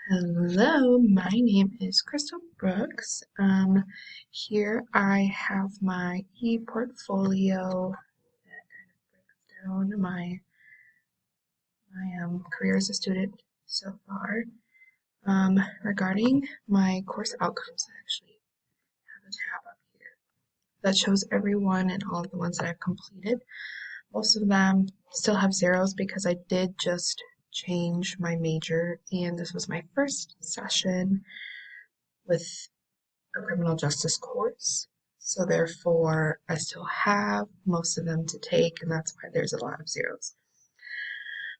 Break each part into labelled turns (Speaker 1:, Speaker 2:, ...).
Speaker 1: Hello, my name is Crystal Brooks. Here I have my e-portfolio that kind of breaks down my career as a student so far. Regarding my course outcomes, I actually have a tab up here that shows everyone and all of the ones that I've completed. Most of them still have zeros because I did just change my major, and this was my first session with a criminal justice course. So therefore, I still have most of them to take, and that's why there's a lot of zeros.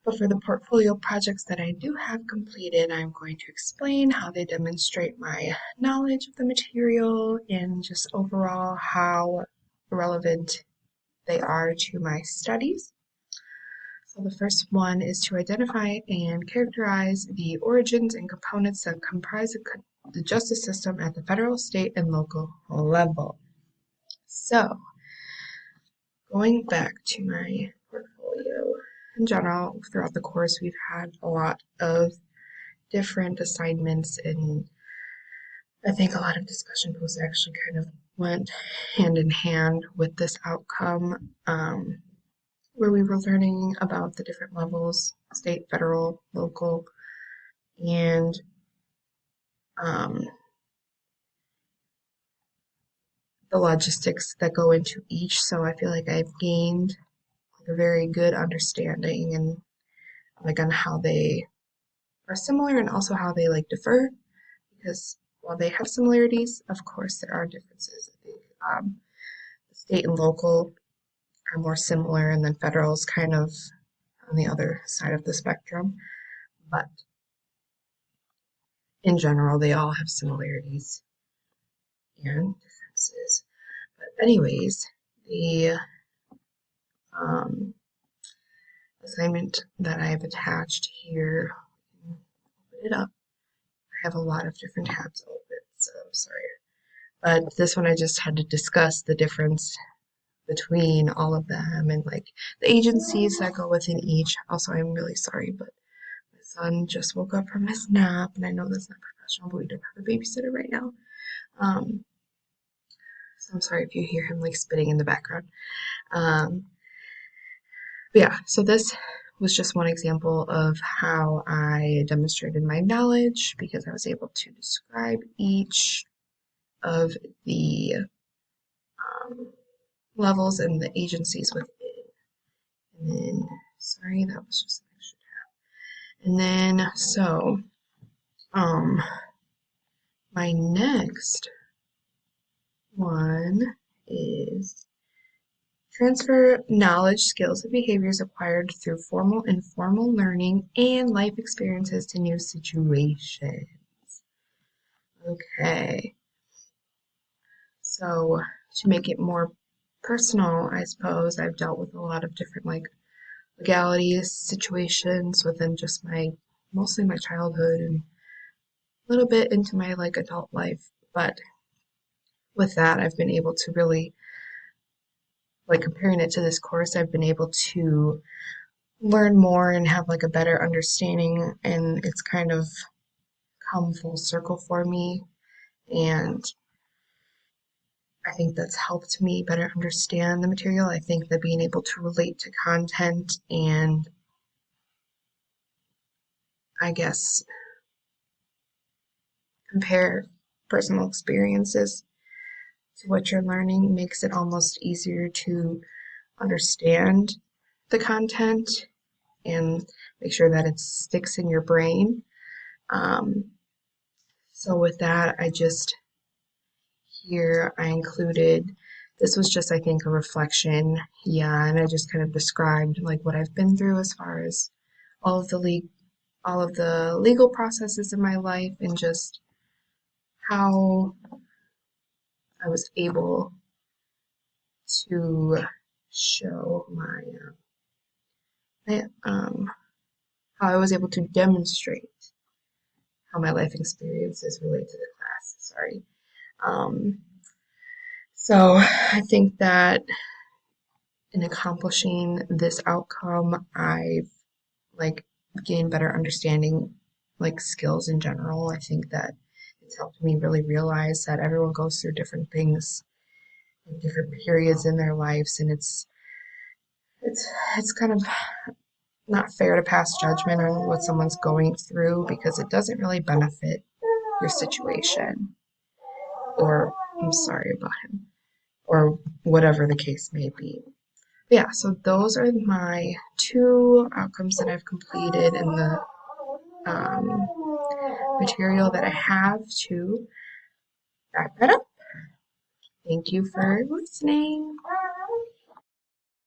Speaker 1: But for the portfolio projects that I do have completed, I'm going to explain how they demonstrate my knowledge of the material and just overall how relevant they are to my studies. So the first one is to identify and characterize the origins and components that comprise the justice system at the federal, state, and local level. So, going back to my portfolio, in general, throughout the course, we've had a lot of different assignments, and I think a lot of discussion posts actually kind of went hand in hand with this outcome, where we were learning about the different levels state, federal, local, and um, the logistics that go into each. So I feel like I've gained like a very good understanding and like on how they are similar and also how they like differ. Because while they have similarities, of course there are differences. I think the state and local are more similar, and then federal is kind of on the other side of the spectrum. But in general, they all have similarities and differences. But anyways, the um, assignment that I've attached here, open it up. I have a lot of different tabs open, so I'm sorry. But this one I just had to discuss the difference between all of them and like the agencies that go within each. Also, I'm really sorry, but my son just woke up from his nap, and I know that's not professional, but we don't have a babysitter right now. Um, so I'm sorry if you hear him like spitting in the background. Um, but yeah, so this was just one example of how I demonstrated my knowledge because I was able to describe each of the levels and the agencies within. And then, sorry, that was just an extra tab. And then, so, um, my next one is transfer knowledge, skills, and behaviors acquired through formal and informal learning and life experiences to new situations. Okay, so to make it more personal, I suppose I've dealt with a lot of different like legalities situations within just my mostly my childhood and a little bit into my like adult life. But with that, I've been able to really like comparing it to this course, I've been able to learn more and have like a better understanding, and it's kind of come full circle for me. And I think that's helped me better understand the material. I think that being able to relate to content and I guess compare personal experiences to what you're learning makes it almost easier to understand the content and make sure that it sticks in your brain. Um, so with that, I just here I included this was just I think a reflection, yeah, and I just kind of described like what I've been through as far as all of the all of the legal processes in my life and just how I was able to show how I was able to demonstrate how my life experiences relate to the class. Sorry. Um, so I think that in accomplishing this outcome, I've like gained better understanding like skills in general. I think that it's helped me really realize that everyone goes through different things in different periods in their lives, and it's it's kind of not fair to pass judgment on what someone's going through because it doesn't really benefit your situation, or I'm sorry about him, or whatever the case may be. Yeah, so those are my two outcomes that I've completed in the um, material that I have to wrap that up. Thank you for listening.